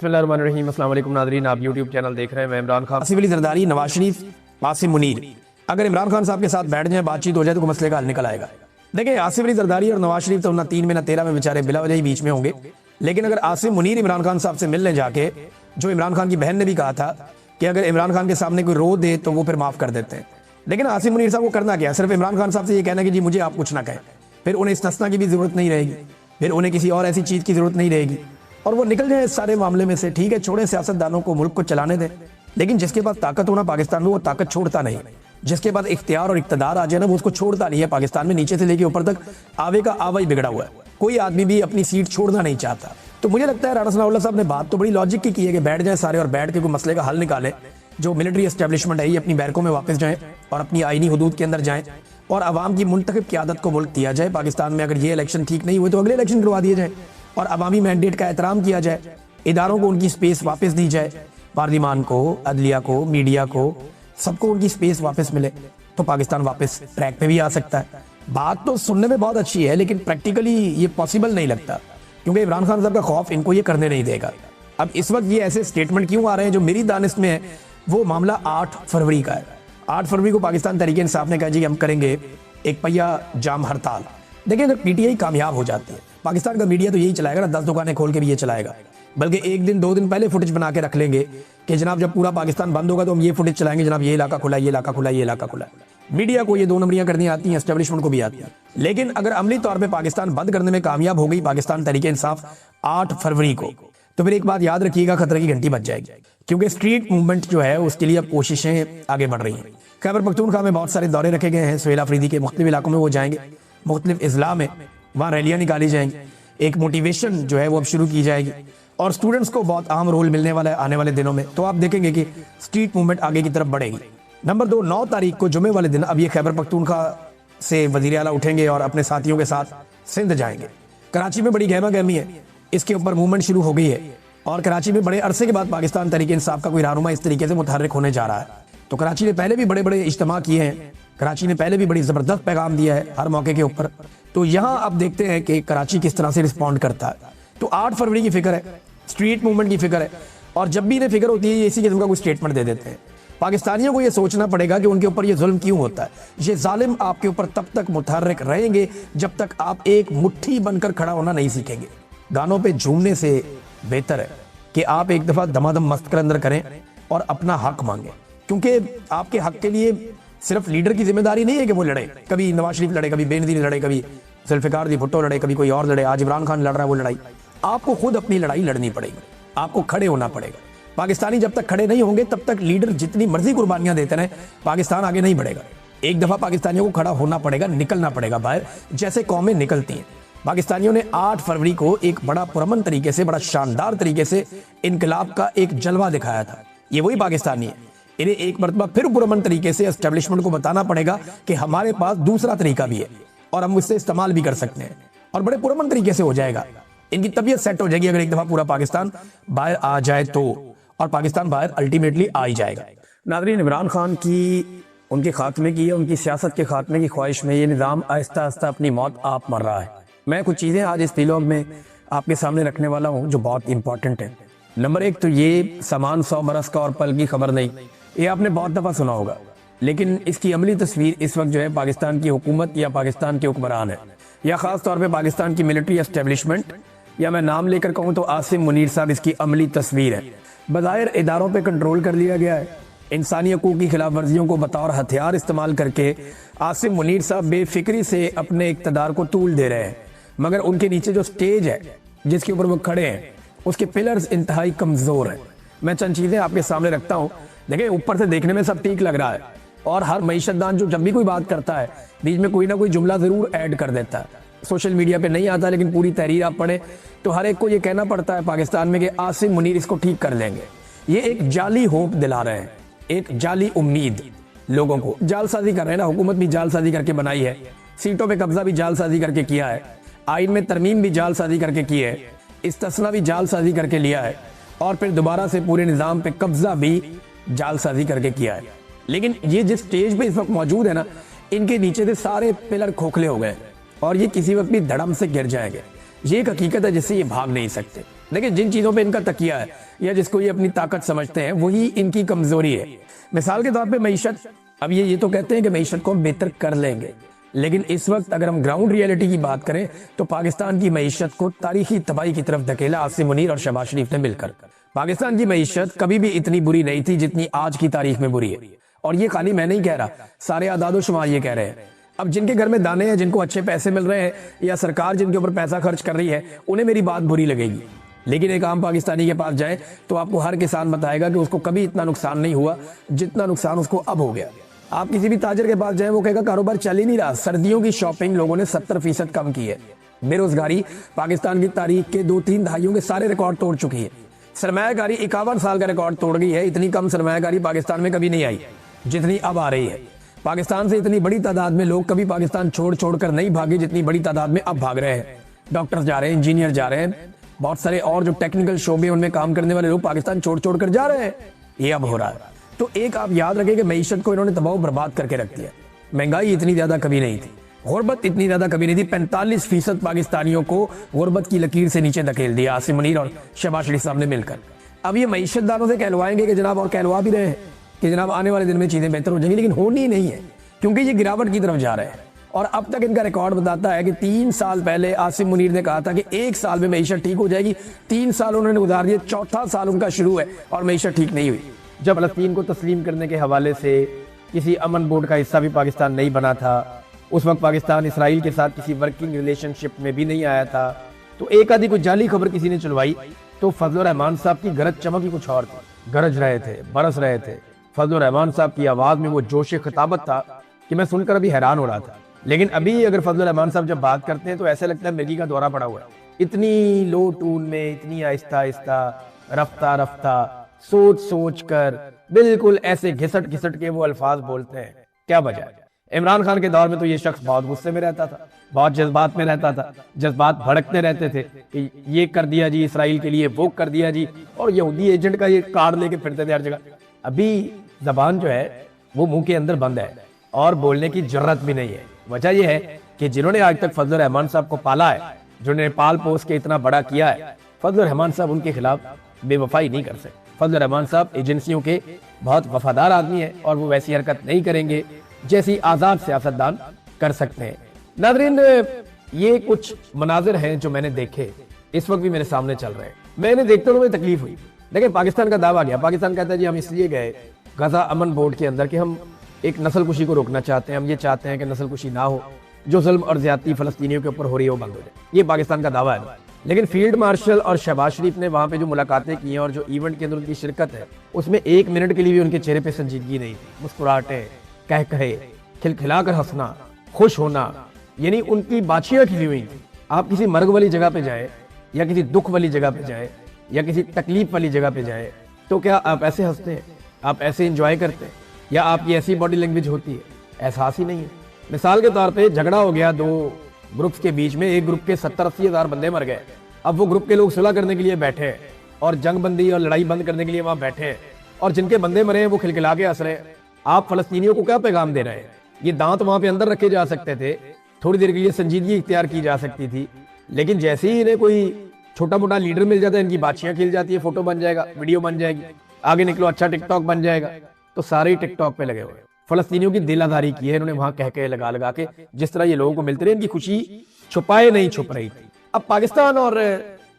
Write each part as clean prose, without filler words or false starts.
बिस्मिल्लाहिर्रहमानिर्रहीम। अस्सलाम वालेकुम नाज़रीन, आप यूट्यूब चैनल देख रहे हैं। मैं इमरान खान। आसिफ अली जरदारी, नवाज शरीफ, आसिम मुनीर, अगर इमरान खान साहब के साथ बैठ जाए, बातचीत हो जाए तो मसले का हल निकल आएगा। देखिए, आसिफ अली जरदारी और नवाज शरीफ तो ना 3 में ना 13 में बेचारे बिला वजह ही बीच में होंगे। लेकिन अगर आसिम मुनीर इमरान खान साहब से मिलने जाके, जो इमरान खान की बहन ने भी कहा था कि अगर इमरान खान के सामने कोई रो दे तो वो फिर माफ़ कर देते हैं, लेकिन आसिम मुनीर साहब को करना क्या, सिर्फ इमरान खान साहब से ये कहना कि जी मुझे आप कुछ ना कहें। फिर उन्हें इस्तिस्ना की भी ज़रूरत नहीं रहेगी, फिर उन्हें किसी और ऐसी चीज़ की ज़रूरत नहीं रहेगी और वो निकल जाए इस सारे मामले में से। ठीक है, छोड़े सियासतदानों को, मुल्क को चलाने दें, लेकिन जिसके पास ताकत होना पाकिस्तान में, वो ताकत छोड़ता नहीं। जिसके पास इख्तियार और इक़्तिदार आ जाए ना, वो उसको छोड़ता नहीं है। पाकिस्तान में नीचे से लेके ऊपर तक आवे का आवा ही बिगड़ा हुआ है। कोई आदमी भी अपनी सीट छोड़ना नहीं चाहता। तो मुझे लगता है राणा सनाउल्लाह साहब ने बात तो बड़ी लॉजिक की है कि बैठ जाए सारे और बैठ के कोई मसले का हल निकालें। जो मिलिट्री एस्टेब्लिशमेंट है ये अपनी बैरकों में वापस जाएं और अपनी आईनी हुदूद के अंदर जाएं और आवाम की मुंतखब क़यादत को मुल्क दिया जाए। पाकिस्तान में अगर ये इलेक्शन ठीक नहीं हुए तो अगले इलेक्शन करवा दिए जाए और अवामी मैंडेट का एहतराम किया जाए। इदारों को उनकी स्पेस वापस दी जाए, पार्लिमान को, अदलिया को, मीडिया को, सबको उनकी स्पेस वापस मिले तो पाकिस्तान वापस ट्रैक पे भी आ सकता है। बात तो सुनने में बहुत अच्छी है, लेकिन प्रैक्टिकली ये पॉसिबल नहीं लगता, क्योंकि इमरान खान साहब का खौफ इनको ये करने नहीं देगा। अब इस वक्त ये ऐसे स्टेटमेंट क्यों आ रहे हैं जो मेरी दानिश में है, वो मामला 8 फरवरी का है। 8 फरवरी को पाकिस्तान तहरीक इंसाफ ने कहा जी हम करेंगे एक पहिया जाम हड़ताल। देखिए, अगर पीटीआई कामयाब हो जाती है, पाकिस्तान का मीडिया तो यही चलाएगा ना, 10 दुकानें खोल के भी ये चलाएगा, बल्कि 1 दिन 2 दिन पहले फुटेज बना के रख लेंगे कि जनाब जब पूरा पाकिस्तान बंद होगा तो हम ये फुटेज चलाएंगे, जनाब ये इलाका खुला, ये इलाका खुला, ये इलाका खुला। मीडिया को ये 2 नंबरियां करनी आती हैं, एस्टेब्लिशमेंट को भी आती हैं। लेकिन अगर अमली तौर पे पाकिस्तान बंद करने में कामयाब हो गई पाकिस्तान तहरीक इंसाफ 8 फरवरी को, तो फिर एक बात याद रखिएगा, खतरे की घंटी बज जाएगी, क्योंकि स्ट्रीट मूवमेंट जो है उसके लिए अब कोशिशें आगे बढ़ रही हैं। खैबर पख्तूनख्वा में बहुत सारे दौरे रखे गए हैं। सुहेल अफरीदी के मुख्तलिफ इलाकों में वो जाएंगे, मुख्तलिफ अजला में वहाँ रैलियाँ निकाली जाएंगी। एक मोटिवेशन जो है वो अब शुरू की जाएगी और स्टूडेंट्स को बहुत अहम रोल मिलने वाला है आने वाले दिनों में। तो आप देखेंगे कि स्ट्रीट मूवमेंट आगे की तरफ बढ़ेगी। नंबर 2, 9 तारीख को जुमे वाले दिन अब ये खैबर पख्तूनख्वा से वज़ीर आला उठेंगे और अपने साथियों के साथ सिंध जाएंगे। कराची में बड़ी गहमा गहमी है, इसके ऊपर मूवमेंट शुरू हो गई है और कराची में बड़े अरसे के बाद पाकिस्तान तहरीक इंसाफ का कोई रहनुमा इस तरीके से मुतहर्रिक होने जा रहा है। तो कराची ने पहले भी बड़े बड़े इज्तिमा किए हैं, कराची ने पहले भी बड़ी ज़बरदस्त पैगाम दिया है हर मौके के ऊपर। तो यहाँ अब देखते हैं कि कराची किस तरह से रिस्पॉन्ड करता है। तो 8 फरवरी की फिक्र है, स्ट्रीट मूवमेंट की फिक्र है, और जब भी इन्हें फिक्र होती है ये इसी किस्म का कोई स्टेटमेंट दे देते हैं। पाकिस्तानियों को ये सोचना पड़ेगा कि उनके ऊपर ये जुल्म क्यों होता है। ये जालिम आपके ऊपर तब तक मुतहर्रिक रहेंगे जब तक आप एक मुट्ठी बनकर खड़ा होना नहीं सीखेंगे। गानों पे झूमने से बेहतर है कि आप एक दफ़ा दमादम मस्त कर अंदर करें और अपना हक मांगें, क्योंकि आपके हक के लिए सिर्फ लीडर की जिम्मेदारी नहीं है कि वो लड़े। कभी नवाज शरीफ लड़े, कभी बेनज़ीर लड़े, कभी जुल्फ़िकार दी भुट्टो लड़े, कभी कोई और लड़े। आज इमरान खान लड़ रहा है वो लड़ाई। आपको खुद अपनी लड़ाई लड़नी पड़ेगी, आपको खड़े होना पड़ेगा। पाकिस्तानी जब तक खड़े नहीं होंगे तब तक लीडर जितनी मर्जी कुर्बानियां देते रहे, पाकिस्तान आगे नहीं बढ़ेगा। एक दफ़ा पाकिस्तानियों को खड़ा होना पड़ेगा, निकलना पड़ेगा बाहर, जैसे कौमें निकलती हैं। पाकिस्तानियों ने 8 फरवरी को एक बड़ा पुरअमन तरीके से, बड़ा शानदार तरीके से इनकलाब का एक जलवा दिखाया था। ये वही पाकिस्तानी है। इन्हें एक मरतबा फिर पुरअमन तरीके से एस्टेब्लिशमेंट को बताना पड़ेगा कि हमारे पास दूसरा तरीका भी है और हम उससे इस्तेमाल भी कर सकते हैं, और बड़े पुरअमन तरीके से हो जाएगा। इनकी तबीयत सेट हो जाएगी अगर एक दफ़ा पूरा पाकिस्तान बाहर आ जाए तो, और पाकिस्तान बाहर अल्टीमेटली आ ही जाएगा। नाज़रीन, इमरान खान की, उनके खात्मे की, उनकी सियासत के खात्मे की ख्वाहिश में ये निज़ाम आहिस्ता आहिस्ता अपनी मौत आप मर रहा है। मैं कुछ चीज़ें आज इस व्लॉग में आपके सामने रखने वाला हूँ जो बहुत इंपॉर्टेंट है। नंबर 1 तो ये सामान 100 बरस का और पल की खबर नहीं, ये आपने बहुत दफ़ा सुना होगा, लेकिन इसकी अमली तस्वीर इस वक्त जो है पाकिस्तान की हुकूमत या पाकिस्तान के हुक्मरान है, या ख़ास तौर पे पाकिस्तान की मिलिट्री एस्टेब्लिशमेंट, या मैं नाम लेकर कहूँ तो आसिम मुनीर साहब इसकी अमली तस्वीर है। बज़ाहिर इदारों पे कंट्रोल कर लिया गया है, इंसानी हकूक़ की खिलाफ वर्जियों को बतौर हथियार इस्तेमाल करके आसिम मुनीर साहब बेफिक्री से अपने इक़्तिदार को तूल दे रहे हैं, मगर उनके नीचे जो स्टेज है जिसके ऊपर वो खड़े हैं उसके पिलर्स इंतहाई कमज़ोर हैं। मैं चंद चीज़ें आपके सामने रखता हूँ। देखिए, ऊपर से देखने में सब ठीक लग रहा है और हर मईशतदान जो जब भी कोई बात करता है बीच में कोई ना कोई जुमला ज़रूर ऐड कर देता है। सोशल मीडिया पे नहीं आता, लेकिन पूरी तहरीर आप पढ़ें तो हर एक को ये कहना पड़ता है पाकिस्तान में कि आसिम मुनीर इसको ठीक कर लेंगे। ये एक जाली होप दिला रहे हैं, एक जाली उम्मीद लोगों को। जालसाजी कर रहे हैं ना, हुकूमत भी जालसाजी करके बनाई है, सीटों पे कब्जा भी जालसाजी करके किया है, आइन में तरमीम भी जालसाजी करके की है, इस्तिस्ना भी जालसाजी करके लिया है, और फिर दोबारा से पूरे निज़ाम पे कब्जा भी जालसाजी करके किया है। लेकिन ये जिस स्टेज पे इस वक्त मौजूद है ना, इनके नीचे से सारे पिलर खोखले हो गए और ये किसी वक्त भी धड़म से गिर जाएंगे। ये एक हकीकत है जिससे ये भाग नहीं सकते। देखिए जिन चीज़ों पे इनका तकिया है या जिसको ये अपनी ताकत समझते हैं वही इनकी कमजोरी है। मिसाल के तौर पे मईशत, अब ये तो कहते हैं कि मईशत को हम बेहतर कर लेंगे, लेकिन इस वक्त अगर हम ग्राउंड रियलिटी की बात करें तो पाकिस्तान की मईशत को तारीखी तबाही की तरफ धकेला आसिम मुनीर और शहबाज शरीफ ने मिलकर। पाकिस्तान की मईशत कभी भी इतनी बुरी नहीं थी जितनी आज की तारीख में बुरी है, और ये खाली मैं नहीं कह रहा, सारे आदादो शुमार ये कह रहे हैं। अब जिनके घर में दाने हैं, जिनको अच्छे पैसे मिल रहे हैं या सरकार जिनके ऊपर पैसा खर्च कर रही है, उन्हें मेरी बात बुरी लगेगी, लेकिन एक आम पाकिस्तानी के पास जाए तो आपको हर किसान बताएगा कि उसको कभी इतना नुकसान नहीं हुआ जितना नुकसान उसको अब हो गया। आप किसी भी ताजर के पास जाए वो कहेगा कारोबार चल ही नहीं रहा। सर्दियों की शॉपिंग लोगों ने 70% कम की है। बेरोजगारी पाकिस्तान की तारीख के 2-3 दहाइयों के सारे रिकॉर्ड तोड़ चुकी है। सरमायाकारी 51 साल का रिकॉर्ड तोड़ गई है। इतनी कम सरमायाकारी पाकिस्तान में कभी नहीं आई जितनी अब आ रही है। पाकिस्तान से इतनी बड़ी तादाद में लोग कभी पाकिस्तान छोड़ कर नहीं भागे जितनी बड़ी तादाद में अब भाग रहे हैं। डॉक्टर्स जा रहे हैं, इंजीनियर जा रहे हैं, बहुत सारे और जो टेक्निकल शोबे उनमें काम करने वाले लोग पाकिस्तान छोड़ कर जा रहे हैं। ये अब हो रहा है। तो एक आप याद रखें कि मईशत को इन्होंने तबाह बर्बाद करके रख दिया। महंगाई इतनी ज्यादा कभी नहीं थी, गुर्बत इतनी ज्यादा कभी नहीं थी। 45% पाकिस्तानियों को गुर्बत की लकीर से नीचे धकेल दिया आसिम मुनीर और शहबाज शरीफ साहब ने मिलकर। अब ये मईशत दानों से कहलवाएंगे कि जनाब, और कहलवा भी रहे हैं कि जनाब आने वाले दिन में चीजें बेहतर हो जाएंगी, लेकिन होनी नहीं है क्योंकि ये गिरावट की तरफ जा रहे हैं। और अब तक इनका रिकॉर्ड बताता है कि 3 साल पहले आसिम मुनीर ने कहा था कि 1 साल में मईशत ठीक हो जाएगी। 3 साल उन्होंने गुजार दिए, 4था साल उनका शुरू है और मईशत ठीक नहीं हुई। जब फलस्तीन को तस्लीम करने के हवाले से किसी अमन बोर्ड का हिस्सा भी पाकिस्तान नहीं बना था, उस वक्त पाकिस्तान इसराइल के साथ किसी वर्किंग रिलेशनशिप में भी नहीं आया था, तो एक आधी कोई जाली खबर किसी ने चलवाई तो फजलुर रहमान साहब की गरज चमक ही कुछ और थी। गरज रहे थे, बरस रहे थे। फजलुर रहमान साहब की आवाज़ में वो जोश खिताबत था कि मैं सुनकर अभी हैरान हो रहा था। लेकिन अभी अगर फजलुर रहमान साहब जब बात करते हैं तो ऐसा लगता है मिर्गी का दौरा पड़ा हुआ है। इतनी लो टून में, इतनी आहिस्ता आहिस्ता, रफ्ता रफ्ता, सोच कर बिल्कुल ऐसे घिसट घिसट के वो अल्फाज बोलते हैं, क्या वजह है? इमरान खान के दौर में तो ये शख्स बहुत गुस्से में रहता था, बहुत जज्बात में रहता था, जज्बात भड़कते रहते थे कि ये कर दिया जी इसराइल के लिए, वो कर दिया जी, और यहूदी एजेंट का ये कार्ड लेके फिरते थे हर जगह। अभी जबान जो है वो मुंह के अंदर बंद है और बोलने की जरूरत भी नहीं है। वजह यह है कि जिन्होंने आज तक फजलुर रहमान साहब को पाला है, जिन्होंने पाल पोस के इतना बड़ा किया है, फजलुर रहमान साहब उनके खिलाफ बेवफाई नहीं कर सकते। फजलुर रहमान साहब एजेंसियों के बहुत वफादार आदमी है और वो वैसी हरकत नहीं करेंगे जैसी आज़ाद सियासतदान कर सकते हैं। नाज़रीन, ये कुछ मनाजिर हैं जो मैंने देखे, इस वक्त भी मेरे सामने चल रहे हैं। मैंने देखते हुए तकलीफ हुई। देखिए, पाकिस्तान का दावा गया, पाकिस्तान कहता है जी हम इसलिए गए गजा अमन बोर्ड के अंदर कि हम एक नस्ल कुशी को रोकना चाहते हैं, हम ये चाहते हैं कि नस्ल कुशी ना हो, जो जुल्म और ज्यादती फलस्तीनियों के ऊपर हो रही है वो बंद हो जाए। ये पाकिस्तान का दावा है। लेकिन फील्ड मार्शल और शहबाज शरीफ ने वहां पे जो मुलाकातें की हैं और जो इवेंट के अंदर उनकी शिरकत है, उसमें 1 मिनट के लिए भी उनके चेहरे पे संजीदगी नहीं थी। मुस्कुराहटें, कह कहे, खिलखिलाकर हंसना, खुश होना, यानी उनकी बाछियां खिली हुई थी। आप किसी मर्ग वाली जगह पे जाए या किसी दुख वाली जगह पे जाए या किसी तकलीफ वाली जगह पे जाए तो क्या आप ऐसे हंसते हैं, आप ऐसे इंजॉय करते हैं, या आपकी ऐसी बॉडी लैंग्वेज होती है? एहसास ही नहीं है। मिसाल के तौर पे झगड़ा हो गया 2 ग्रुप्स के बीच में, एक ग्रुप के 70-80 हज़ार बंदे मर गए। अब वो ग्रुप के लोग सुलह करने के लिए बैठे हैं और जंग बंदी और लड़ाई बंद करने के लिए वहां बैठे हैं, और जिनके बंदे मरे हैं वो खिलखिला के हंस रहे हैं। आप फलस्तीनियों को क्या पैगाम दे रहे हैं? ये दांत वहां पे अंदर रखे जा सकते थे, थोड़ी देर के लिए संजीदगी इख्तियार की जा सकती थी, लेकिन जैसे ही इन्हें कोई छोटा मोटा लीडर मिल जाता है, इनकी बातचियां खिल जाती है, फोटो बन जाएगा, वीडियो बन जाएगी, आगे निकलो अच्छा टिकटॉक बन जाएगा, तो सारे टिकटॉक पे लगे हुए। फलस्तीनियों की दिल आजारी की है इन्होंने वहां कह के लगा लगा के, जिस तरह ये लोगों को मिलते रहे, इनकी खुशी छुपाए नहीं छुप रही थी। अब पाकिस्तान और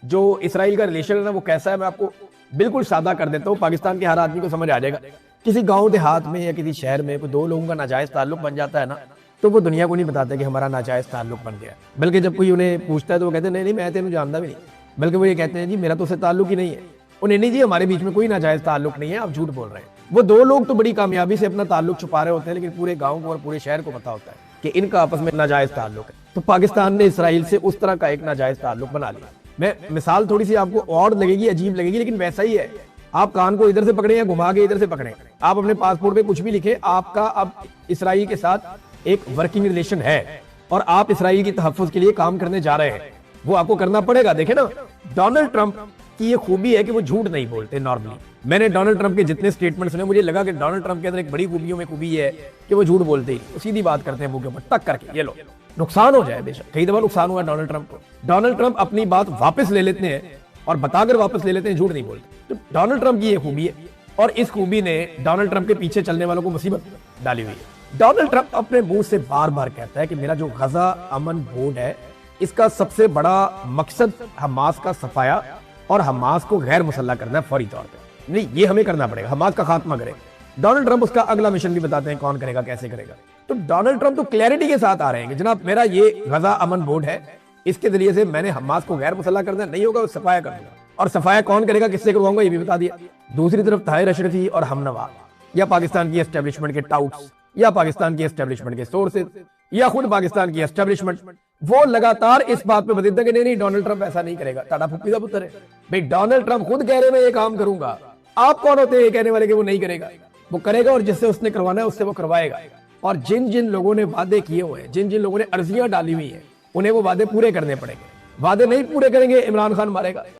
जो इसराइल का रिलेशन है ना, वो कैसा है मैं आपको बिल्कुल सादा कर देता हूँ, पाकिस्तान के हर आदमी को समझ आ जाएगा। किसी गांव देहात में या किसी शहर में कोई 2 लोगों का नाजायज ताल्लुक बन जाता है ना, तो वो दुनिया को नहीं बताते कि हमारा नाजायज ताल्लुक बन गया। बल्कि जब कोई उन्हें पूछता है तो वो कहते हैं नहीं मैं तेनू जानता भी नहीं, बल्कि वो ये कहते हैं जी मेरा तो उससे ताल्लुक ही नहीं है। उन्हें नहीं जी हमारे बीच में कोई नाजायज ताल्लुक नहीं है, आप झूठ बोल रहे हैं। वो 2 लोग तो बड़ी कामयाबी से अपना ताल्लुक छुपा रहे होते हैं, लेकिन पूरे गाँव को और पूरे शहर को पता होता है कि इनका आपस में नाजायज ताल्लुक है। तो पाकिस्तान ने इसराइल से उस तरह का एक नाजायज ताल्लुक बना लिया। मैं मिसाल थोड़ी सी आपको और लगेगी, अजीब लगेगी, लेकिन वैसा ही है। आप कान को इधर से पकड़े या घुमा के इधर से पकड़े, आप अपने पासपोर्ट पे कुछ भी लिखे, आपका अब इसराइल के साथ एक वर्किंग रिलेशन है और आप इसराइल की तहफ्फुज के लिए काम करने जा रहे हैं, वो आपको करना पड़ेगा। देखे ना, डोनाल्ड ट्रंप की ये खूबी है कि वो झूठ नहीं बोलते नॉर्मली। मैंने डोनाल्ड ट्रंप के जितने स्टेटमेंट सुने, मुझे लगा कि डोनाल्ड ट्रंप के अंदर एक बड़ी खूबियों में खूबी है कि वो झूठ बोलते ही सीधी बात करते हैं मुंह के ऊपर टक करके। ये लो, नुकसान हो जाए बेशक, कई दफा नुकसान हुआ डोनाल्ड ट्रंप को। डोनाल्ड ट्रंप अपनी बात वापस ले लेते हैं اور بتا کر واپس لے لیتے ہیں, جھوٹ نہیں بولتے. تو ڈونلڈ ٹرمپ کی یہ خوبی ہے, اور اس خوبی نے ڈونلڈ ٹرمپ کے پیچھے چلنے والوں کو مصیبت ڈالی ہوئی ہے. ڈونلڈ ٹرمپ اپنے منہ سے بار بار کہتا ہے کہ میرا جو غزہ امن بورڈ ہے اس کا سب سے بڑا مقصد حماس کا صفایا اور حماس کو غیر مسلح کرنا ہے فوری طور پہ. نہیں, یہ ہمیں کرنا پڑے گا, حماس کا خاتمہ کرے. ڈونلڈ ٹرمپ اس کا اگلا مشن بھی بتاتے ہیں کون کرے گا, کیسے کرے گا. تو ڈونلڈ ٹرمپ تو کلیئرٹی کے ساتھ آ رہے ہیں کہ جناب میرا یہ غزہ امن بورڈ ہے, اس کے ذریعے سے میں نے حماس کو غیر مسلح کرنا نہیں ہوگا, صفایا کر دوں گا. اور صفایا کون کرے گا, کس سے کرواؤں گا, یہ بھی بتا دیا. دوسری طرف طاہر اشرفی اور ہم نوا, یا پاکستان کی اسٹیبلشمنٹ کے ٹاؤٹس, یا پاکستان کی اسٹیبلشمنٹ کے سورسز, یا خود پاکستان کی اسٹیبلشمنٹ, وہ لگاتار اس بات پہ بدلتے کہ نہیں ڈونلڈ ٹرمپ ایسا نہیں کرے گا. ٹاٹا پھپھی کا پتر ہے بھائی, ڈونلڈ ٹرمپ خود کہہ رہے میں یہ کام کروں گا, آپ کون ہوتے ہیں یہ کہنے والے کہ وہ نہیں کرے گا؟ وہ کرے گا, اور جس سے اس نے کروانا ہے اس سے وہ کروائے گا. اور جن جن لوگوں نے وعدے کیے ہوئے ہیں, جن جن لوگوں نے عرضیاں ڈالی ہوئی ہیں, انہیں وہ وعدے پورے کرنے پڑیں گے. وعدے نہیں پورے کریں گے عمران خان مارے گا.